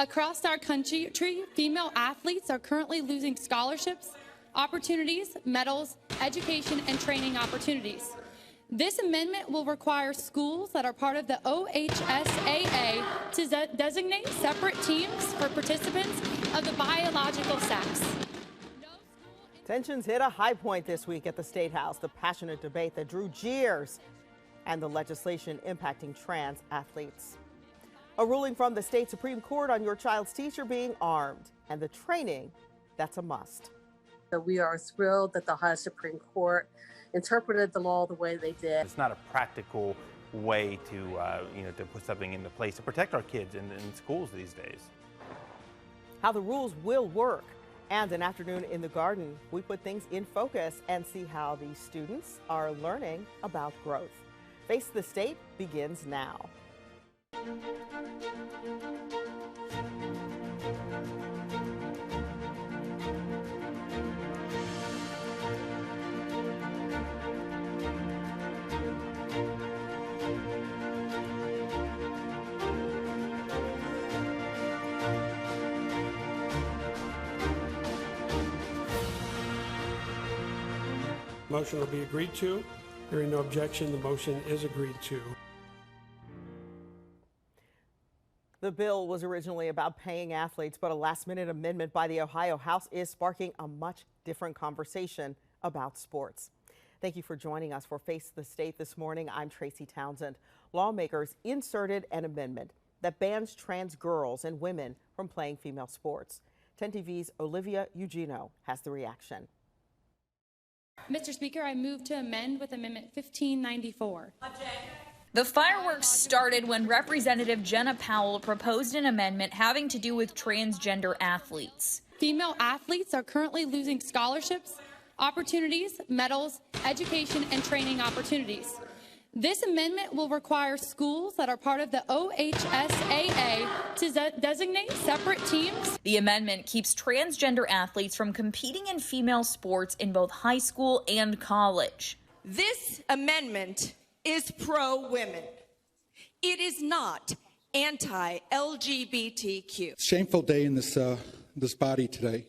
Across our country, female athletes are currently losing scholarships, opportunities, medals, education, and training opportunities. This amendment will require schools that are part of the OHSAA to designate separate teams for participants of the biological sex. Tensions hit a high point this week at the State House, the passionate debate that drew jeers and the legislation impacting trans athletes. A ruling from the state Supreme Court on your child's teacher being armed and the training that's a must. We are thrilled that the Ohio Supreme Court interpreted the law the way they did. It's not a practical way to put something into place to protect our kids in schools these days. How the rules will work. And an afternoon in the garden, we put things in focus and see how these students are learning about growth. Face the State begins now. Motion will be agreed to. Hearing no objection, the motion is agreed to. The bill was originally about paying athletes, but a last-minute amendment by the Ohio House is sparking a much different conversation about sports. Thank you for joining us for Face the State this morning. I'm Tracy Townsend. Lawmakers inserted an amendment that bans trans girls and women from playing female sports. 10 TV's Olivia Eugenio has the reaction. Mr. Speaker, I move to amend with Amendment 1594. The fireworks started when Representative Jenna Powell proposed an amendment having to do with transgender athletes. Female athletes are currently losing scholarships, opportunities, medals, education, and training opportunities. This amendment will require schools that are part of the OHSAA to designate separate teams. The amendment keeps transgender athletes from competing in female sports in both high school and college. This amendment is pro-women. It is not anti-LGBTQ. Shameful day in this body today.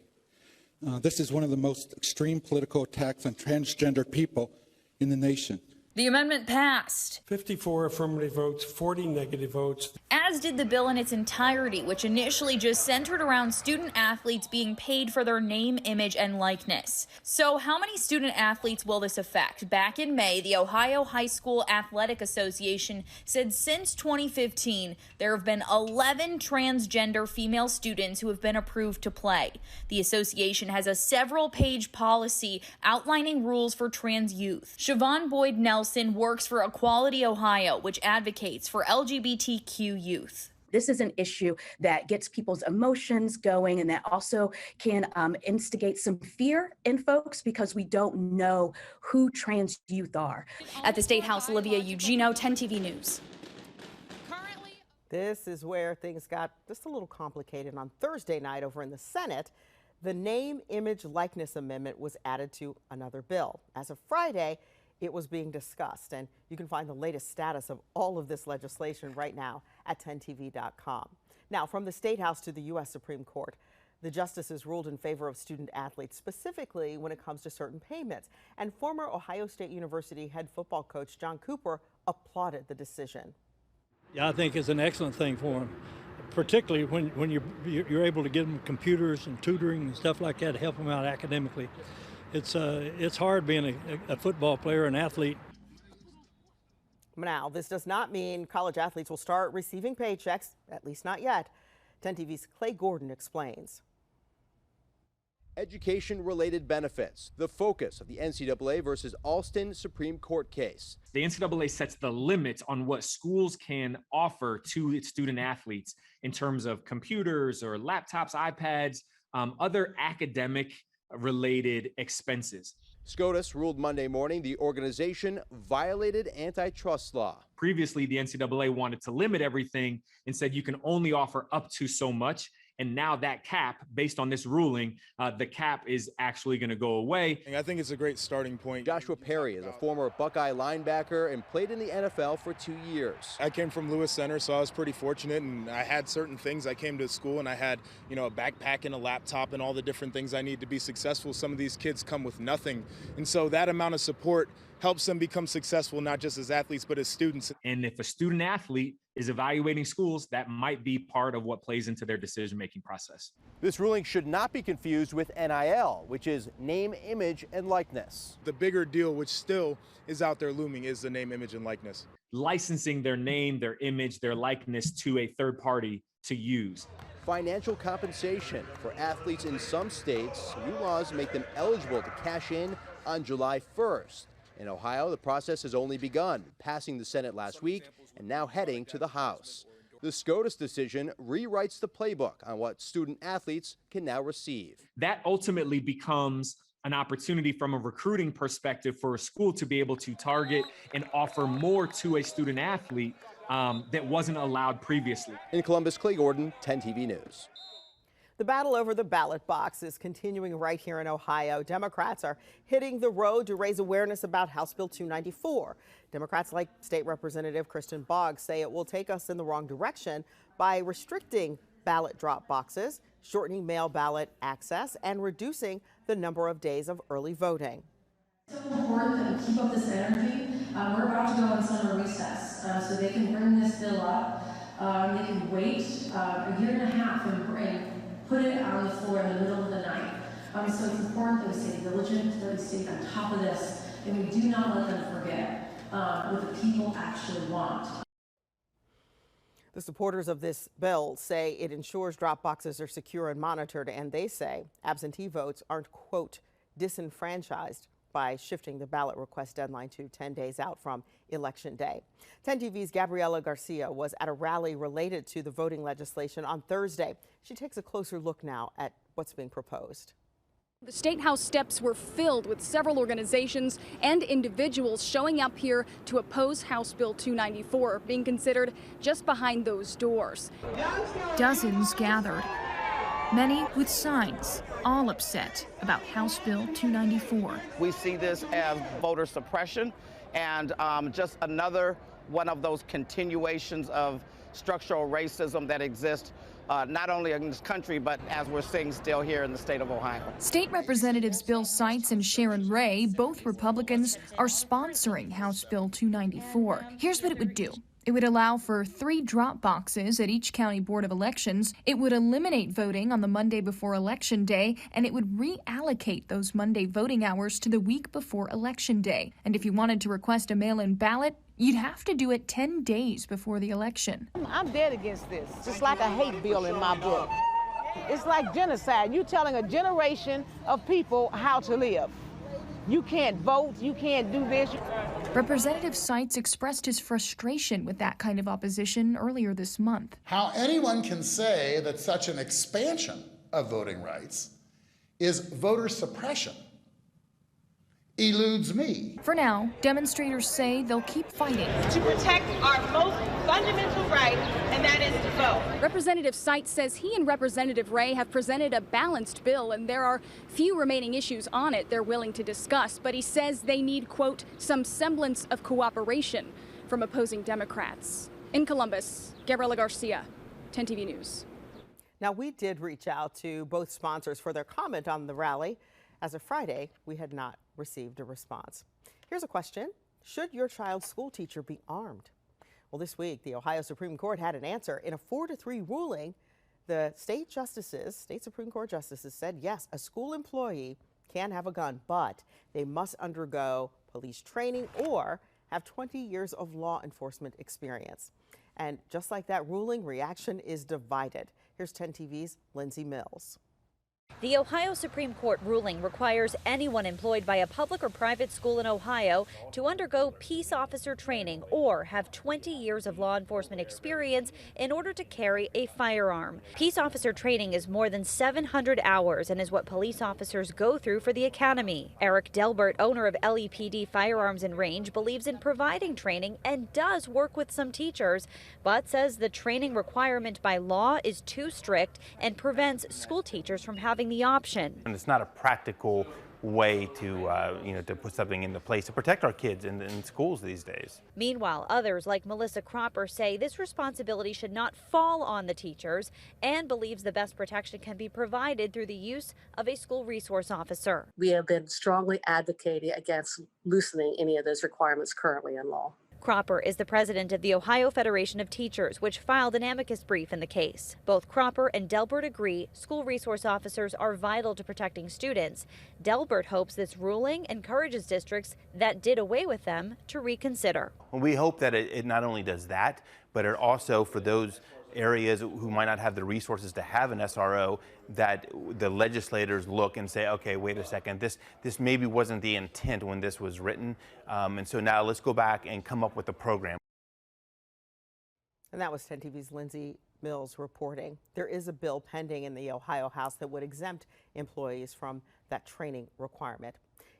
This is one of the most extreme political attacks on transgender people in the nation. The amendment passed. 54 affirmative votes, 40 negative votes. As did the bill in its entirety, which initially just centered around student athletes being paid for their name, image, and likeness. So how many student athletes will this affect? Back in May, the Ohio High School Athletic Association said since 2015, there have been 11 transgender female students who have been approved to play. The association has a several-page policy outlining rules for trans youth. Siobhan Boyd Nelson works for Equality Ohio, which advocates for LGBTQ youth. This is an issue that gets people's emotions going and that also can instigate some fear in folks because we don't know who trans youth are. At the State House, Olivia Eugenio, 10 TV News. This is where things got just a little complicated. On Thursday night over in the Senate, the Name, Image, Likeness Amendment was added to another bill. As of Friday, it was being discussed, and you can find the latest status of all of this legislation right now at 10tv.com. Now, from the State House to the U.S. Supreme Court, the justices ruled in favor of student athletes, specifically when it comes to certain payments. And former Ohio State University head football coach John Cooper applauded the decision. Yeah, I think it's an excellent thing for them, particularly when you're able to give them computers and tutoring and stuff like that to help them out academically. It's hard being a football player, an athlete. Now, this does not mean college athletes will start receiving paychecks, at least not yet. 10 TV's Clay Gordon explains. Education-related benefits, the focus of the NCAA versus Alston Supreme Court case. The NCAA sets the limits on what schools can offer to its student athletes in terms of computers or laptops, iPads, other academic related expenses. SCOTUS ruled Monday morning the organization violated antitrust law. Previously, the NCAA wanted to limit everything and said you can only offer up to so much. And now that cap, based on this ruling, the cap is actually going to go away. I think it's a great starting point. Joshua Perry is a former Buckeye linebacker and played in the NFL for 2 years. I came from Lewis Center, so I was pretty fortunate, and I had certain things. I came to school and I had, a backpack and a laptop and all the different things I need to be successful. Some of these kids come with nothing. And so that amount of support helps them become successful, not just as athletes, but as students. And if a student athlete is evaluating schools, that might be part of what plays into their decision-making process. This ruling should not be confused with NIL, which is name, image, and likeness. The bigger deal, which still is out there looming, is the name, image, and likeness. Licensing their name, their image, their likeness to a third party to use. Financial compensation for athletes in some states. New laws make them eligible to cash in on July 1st. In Ohio, the process has only begun, passing the Senate last week and now heading to the House. The SCOTUS decision rewrites the playbook on what student athletes can now receive. That ultimately becomes an opportunity from a recruiting perspective for a school to be able to target and offer more to a student athlete that wasn't allowed previously. In Columbus, Clay Gordon, 10 TV News. The battle over the ballot box is continuing right here in Ohio. Democrats are hitting the road to raise awareness about House Bill 294. Democrats like State Representative Kristen Boggs say it will take us in the wrong direction by restricting ballot drop boxes, shortening mail ballot access, and reducing the number of days of early voting. It's so important that we keep up this energy. We're about to go on summer recess, so they can bring this bill up. They can wait a year and a half and put it on the floor in the middle of the night. So it's important that we stay diligent, that we stay on top of this, and we do not let them forget what the people actually want. The supporters of this bill say it ensures drop boxes are secure and monitored, and they say absentee votes aren't, quote, disenfranchised by shifting the ballot request deadline to 10 days out from Election Day. 10 TV's Gabriela Garcia was at a rally related to the voting legislation on Thursday. She takes a closer look now at what's being proposed. The State House steps were filled with several organizations and individuals showing up here to oppose House Bill 294, being considered just behind those doors. Dozens gathered, many with signs, all upset about House Bill 294. We see this as voter suppression and just another one of those continuations of structural racism that exists not only in this country, but as we're seeing still here in the state of Ohio. State Representatives Bill Seitz and Sharon Ray, both Republicans, are sponsoring House Bill 294. Here's what it would do. It would allow for 3 drop boxes at each county board of elections. It would eliminate voting on the Monday before Election Day, and it would reallocate those Monday voting hours to the week before Election Day. And if you wanted to request a mail-in ballot, you'd have to do it 10 days before the election. I'm dead against this. It's like a hate bill in my book. It's like genocide. You're telling a generation of people how to live. You can't vote, you can't do this. Representative Seitz expressed his frustration with that kind of opposition earlier this month. How anyone can say that such an expansion of voting rights is voter suppression eludes me. For now, demonstrators say they'll keep fighting to protect our most fundamental right, and that is to vote. Representative Seitz says he and Representative Ray have presented a balanced bill, and there are few remaining issues on it they're willing to discuss, but he says they need, quote, some semblance of cooperation from opposing Democrats. In Columbus, Gabriela Garcia, 10 TV News. Now, we did reach out to both sponsors for their comment on the rally. As of Friday, we had not received a response. Here's a question. Should your child's school teacher be armed? Well, this week, the Ohio Supreme Court had an answer. In a 4-3 ruling, the state Supreme Court justices said, yes, a school employee can have a gun, but they must undergo police training or have 20 years of law enforcement experience. And just like that ruling, reaction is divided. Here's 10 TV's Lindsay Mills. The Ohio Supreme Court ruling requires anyone employed by a public or private school in Ohio to undergo peace officer training or have 20 years of law enforcement experience in order to carry a firearm. Peace officer training is more than 700 hours and is what police officers go through for the academy. Eric Delbert, owner of LEPD Firearms and Range, believes in providing training and does work with some teachers, but says the training requirement by law is too strict and prevents school teachers from having the option. And it's not a practical way to, to put something into place to protect our kids in schools these days. Meanwhile, others like Melissa Cropper say this responsibility should not fall on the teachers and believes the best protection can be provided through the use of a school resource officer. We have been strongly advocating against loosening any of those requirements currently in law. Cropper is the president of the Ohio Federation of Teachers, which filed an amicus brief in the case. Both Cropper and Delbert agree school resource officers are vital to protecting students. Delbert hopes this ruling encourages districts that did away with them to reconsider. Well, we hope that it not only does that, but it also, for those areas who might not have the resources to have an SRO, that the legislators look and say, okay, wait a second, this maybe wasn't the intent when this was written, and so now let's go back and come up with a program. And that was 10 TV's Lindsay Mills reporting. There is a bill pending in the Ohio House that would exempt employees from that training requirement.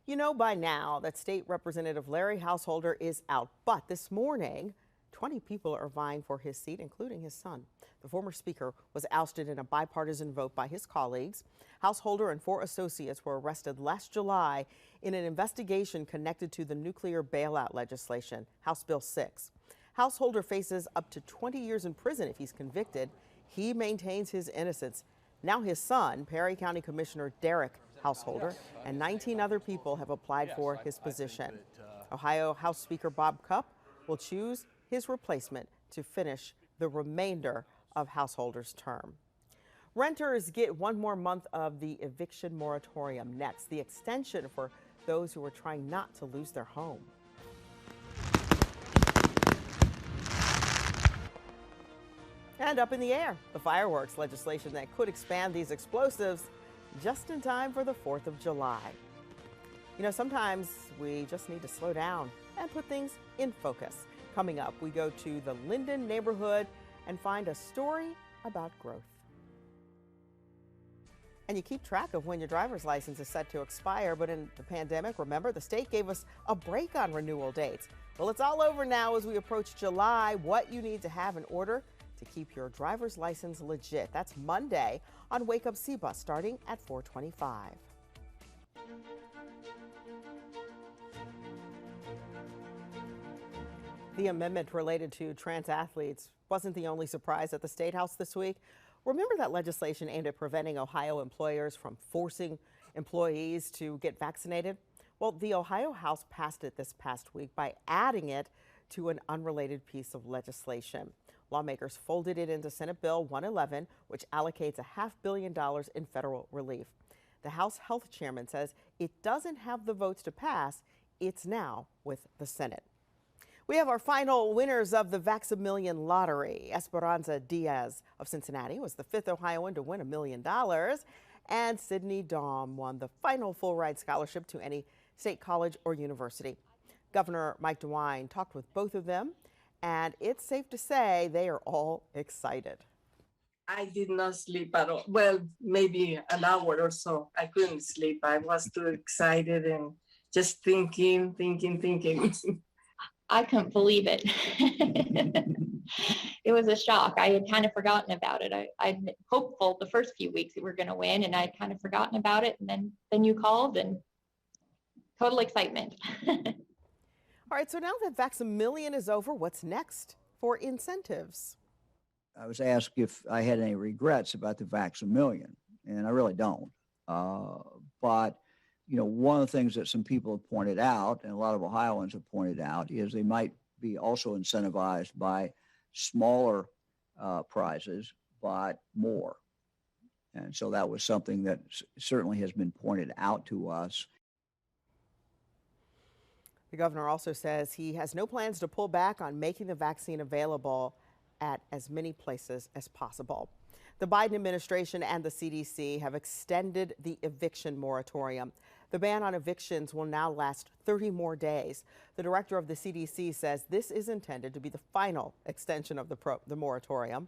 You know by now that State Representative Larry Householder is out, but this morning 20 people are vying for his seat, including his son. The former speaker was ousted in a bipartisan vote by his colleagues. Householder and 4 associates were arrested last July in an investigation connected to the nuclear bailout legislation, House Bill 6. Householder faces up to 20 years in prison if he's convicted. He maintains his innocence. Now his son, Perry County Commissioner Derek Householder, and 19 other people have applied for his position. Ohio House Speaker Bob Cupp will choose his replacement to finish the remainder of Householder's term. Renters get 1 more month of the eviction moratorium next, the extension for those who are trying not to lose their home. And up in the air, the fireworks legislation that could expand these explosives just in time for the 4th of July. You know, sometimes we just need to slow down and put things in focus. Coming up, we go to the Linden neighborhood and find a story about growth. And you keep track of when your driver's license is set to expire, but in the pandemic, remember, the state gave us a break on renewal dates. Well, it's all over now as we approach July. What you need to have in order to keep your driver's license legit. That's Monday on Wake Up C-Bus starting at 4:25. The amendment related to trans athletes wasn't the only surprise at the State House this week. Remember that legislation aimed at preventing Ohio employers from forcing employees to get vaccinated? Well, the Ohio House passed it this past week by adding it to an unrelated piece of legislation. Lawmakers folded it into Senate Bill 111, which allocates $500 million in federal relief. The House Health Chairman says it doesn't have the votes to pass. It's now with the Senate. We have our final winners of the Vaccination lottery. Esperanza Diaz of Cincinnati was the 5th Ohioan to win $1 million, and Sydney Daum won the final full-ride scholarship to any state college or university. Governor Mike DeWine talked with both of them, and it's safe to say they are all excited. I did not sleep at all. Well, maybe an hour or so. I couldn't sleep. I was too excited and just thinking. I couldn't believe it. It was a shock. I had kind of forgotten about it. I'd been hopeful the first few weeks that we were going to win, and I'd kind of forgotten about it. And then you called, and total excitement. All right, so now that Vaccination is over, what's next for incentives? I was asked if I had any regrets about the Vaccination, and I really don't. But you know, one of the things that some people have pointed out, and a lot of Ohioans have pointed out, is they might be also incentivized by smaller prizes, but more. And so that was something that certainly has been pointed out to us. The governor also says he has no plans to pull back on making the vaccine available at as many places as possible. The Biden administration and the CDC have extended the eviction moratorium. The ban on evictions will now last 30 more days. The director of the CDC says this is intended to be the final extension of the moratorium.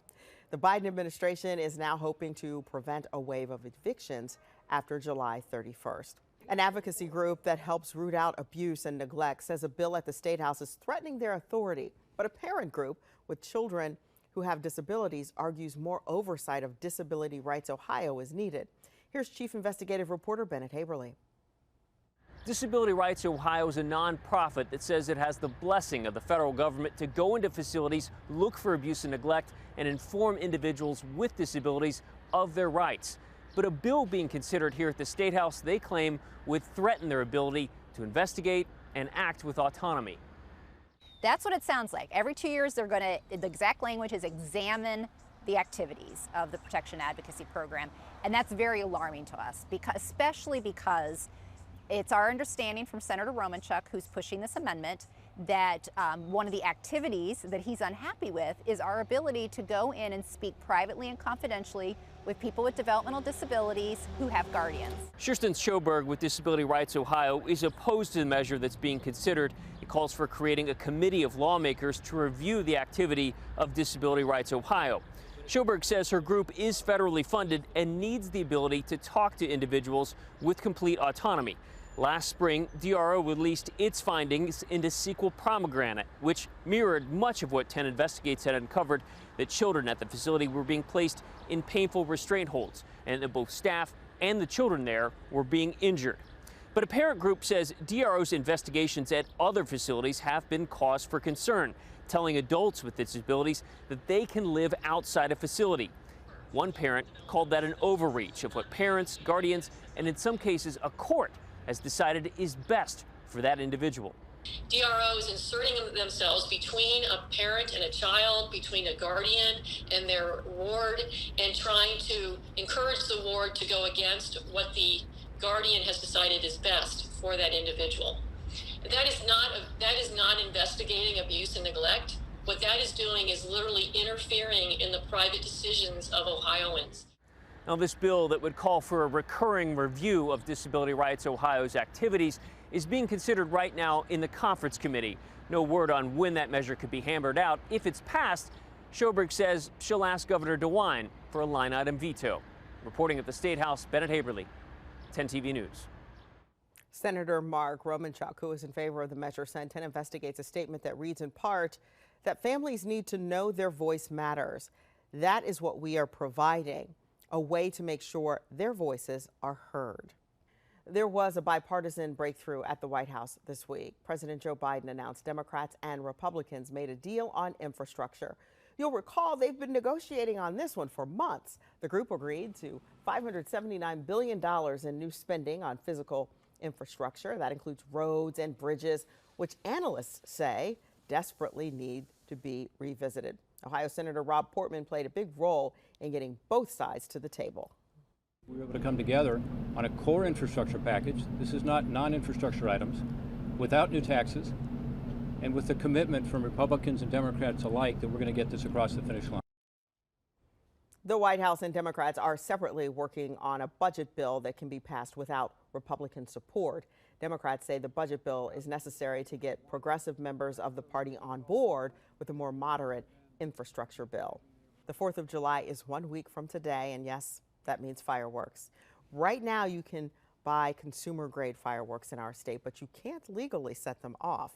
The Biden administration is now hoping to prevent a wave of evictions after July 31st. An advocacy group that helps root out abuse and neglect says a bill at the State House is threatening their authority. But a parent group with children who have disabilities argues more oversight of Disability Rights Ohio is needed. Here's Chief Investigative Reporter Bennett Haberly. Disability Rights Ohio is a nonprofit that says it has the blessing of the federal government to go into facilities, look for abuse and neglect, and inform individuals with disabilities of their rights. But a bill being considered here at the State House, they claim, would threaten their ability to investigate and act with autonomy. That's what it sounds like. Every 2 years, they're going to, the exact language is examine the activities of the Protection Advocacy Program. And that's very alarming to us, especially because it's our understanding from Senator Romanchuk, who's pushing this amendment, that one of the activities that he's unhappy with is our ability to go in and speak privately and confidentially with people with developmental disabilities who have guardians. Kirsten Schoberg with Disability Rights Ohio is opposed to the measure that's being considered. It calls for creating a committee of lawmakers to review the activity of Disability Rights Ohio. Schoberg says her group is federally funded and needs the ability to talk to individuals with complete autonomy. Last spring, DRO released its findings into Sequel Pomegranate, which mirrored much of what 10 Investigates had uncovered, that children at the facility were being placed in painful restraint holds, and that both staff and the children there were being injured. But a parent group says DRO's investigations at other facilities have been cause for concern, telling adults with disabilities that they can live outside a facility. One parent called that an overreach of what parents, guardians, and in some cases a court has decided is best for that individual. DROs inserting themselves between a parent and a child, between a guardian and their ward, and trying to encourage the ward to go against what the guardian has decided is best for that individual. That is not investigating abuse and neglect. What that is doing is literally interfering in the private decisions of Ohioans. Now, this bill that would call for a recurring review of Disability Rights Ohio's activities is being considered right now in the conference committee. No word on when that measure could be hammered out. If it's passed, Schoberg says she'll ask Governor DeWine for a line-item veto. Reporting at the State House, Bennett Haberly, 10 TV News. Senator Mark Romanchuk, who is in favor of the measure, sent 10 Investigates a statement that reads in part that families need to know their voice matters. That is what we are providing, a way to make sure their voices are heard. There was a bipartisan breakthrough at the White House this week. President Joe Biden announced Democrats and Republicans made a deal on infrastructure. You'll recall they've been negotiating on this one for months. The group agreed to $579 billion in new spending on physical infrastructure. That includes roads and bridges, which analysts say desperately need to be revisited. Ohio Senator Rob Portman played a big role in getting both sides to the table. We were able to come together on a core infrastructure package. This is not non-infrastructure items, without new taxes, and with the commitment from Republicans and Democrats alike that we're going to get this across the finish line. The White House and Democrats are separately working on a budget bill that can be passed without Republican support. Democrats say the budget bill is necessary to get progressive members of the party on board with a more moderate infrastructure bill. The 4th of July is 1 week from today, and yes, that means fireworks. Right now, you can buy consumer-grade fireworks in our state, but you can't legally set them off.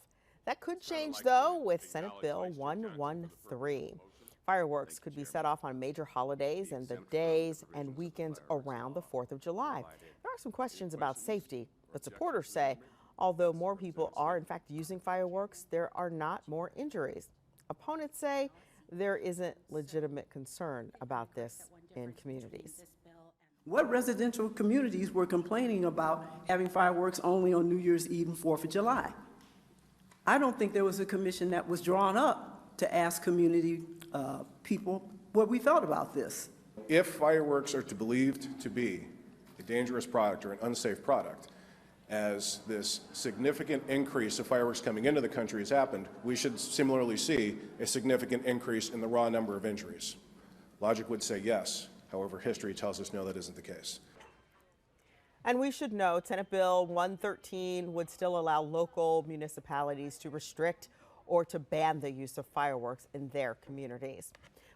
That could change, though, with Senate Bill 113. Fireworks could be set off on major holidays and the days and weekends around the 4th of July. There are some questions about safety, but supporters say although more people are, in fact, using fireworks, there are not more injuries. Opponents say there isn't legitimate concern about this in communities. What residential communities were complaining about having fireworks only on New Year's Eve and 4th of July? I don't think there was a commission that was drawn up to ask community people what we felt about this. If fireworks are believed to be a dangerous product or an unsafe product, as this significant increase of fireworks coming into the country has happened, we should similarly see a significant increase in the raw number of injuries. Logic would say yes. However, history tells us no, that isn't the case. And we should know Senate Bill 113 would still allow local municipalities to restrict or to ban the use of fireworks in their communities.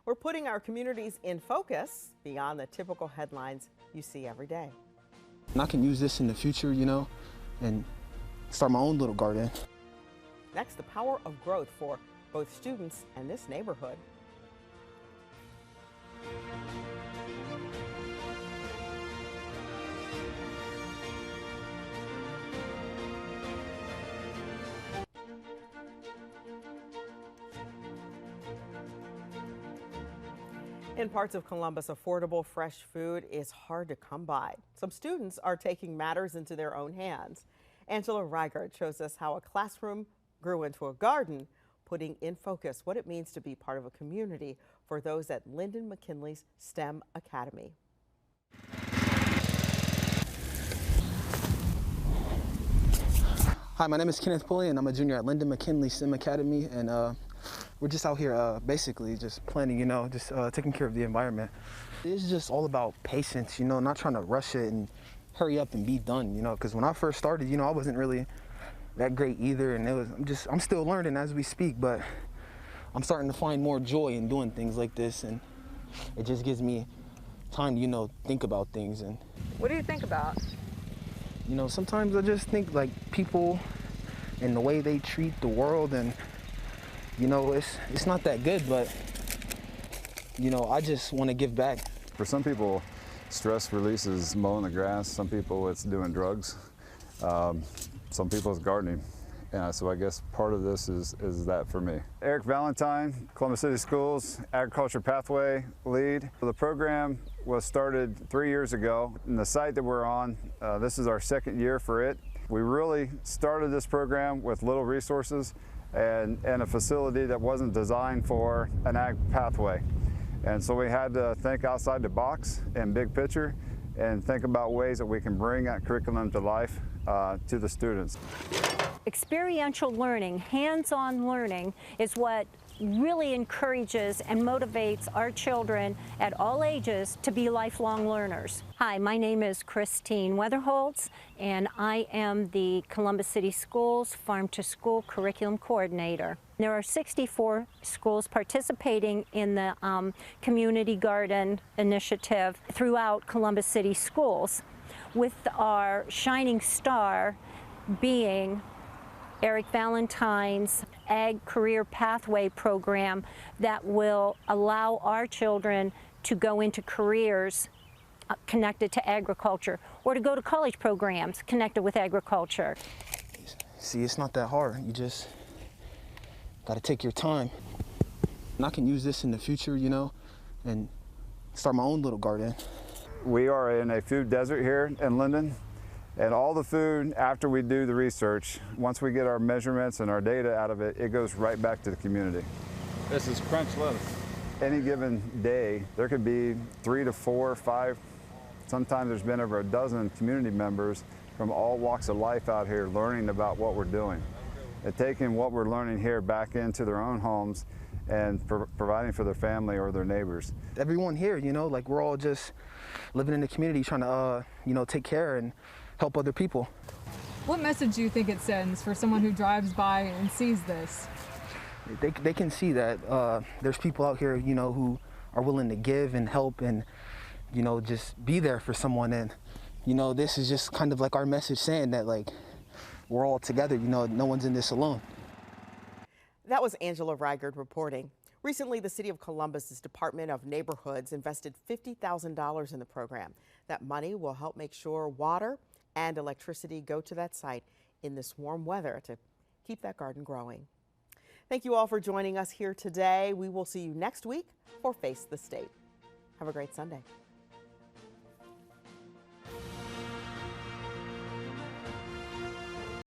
We're putting our communities in focus beyond the typical headlines you see every day. And I can use this in the future, and start my own little garden. Next, the power of growth for both students and this neighborhood. In parts of Columbus, affordable fresh food is hard to come by. Some students are taking matters into their own hands. Angela Reigert shows us how a classroom grew into a garden, putting in focus what it means to be part of a community for those at Lyndon McKinley's STEM Academy. Hi, my name is Kenneth Pulley, and I'm a junior at Lyndon McKinley STEM Academy, and we're just out here basically just planning, just taking care of the environment. It's just all about patience, not trying to rush it and hurry up and be done, because when I first started, I wasn't really that great either, and I'm still learning as we speak, but I'm starting to find more joy in doing things like this, and it just gives me time to, think about things. And what do you think about? Sometimes I just think like people and the way they treat the world, and it's not that good, but I just want to give back. For some people, stress release is mowing the grass. Some people it's doing drugs. Some people it's gardening. So I guess part of this is that for me. Eric Valentine, Columbus City Schools Agriculture Pathway Lead. The program was started 3 years ago. And the site that we're on, this is our second year for it. We really started this program with little resources and a facility that wasn't designed for an ag pathway. And so we had to think outside the box and big picture and think about ways that we can bring that curriculum to life to the students. Experiential learning, hands-on learning is what really encourages and motivates our children at all ages to be lifelong learners. Hi, my name is Christine Weatherholtz, and I am the Columbus City Schools Farm to School Curriculum Coordinator. There are 64 schools participating in the Community Garden Initiative throughout Columbus City Schools, with our shining star being Eric Valentine's Ag Career Pathway program that will allow our children to go into careers connected to agriculture, or to go to college programs connected with agriculture. See, it's not that hard. You just got to take your time. And I can use this in the future, and start my own little garden. We are in a food desert here in Lyndon. And all the food, after we do the research, once we get our measurements and our data out of it, it goes right back to the community. This is crunch lettuce. Any given day, there could be 3 to 4, 5, sometimes there's been over a dozen community members from all walks of life out here learning about what we're doing. And taking what we're learning here back into their own homes and providing for their family or their neighbors. Everyone here, like we're all just living in the community trying to, take care and help other people. What message do you think it sends for someone who drives by and sees this? They can see that there's people out here, who are willing to give and help and, just be there for someone. And, this is just kind of like our message saying that, like, we're all together, no one's in this alone. That was Angela Reigert reporting. Recently, the City of Columbus's Department of Neighborhoods invested $50,000 in the program. That money will help make sure water and electricity go to that site in this warm weather to keep that garden growing. Thank you all for joining us here today. We will see you next week for Face the State. Have a great Sunday.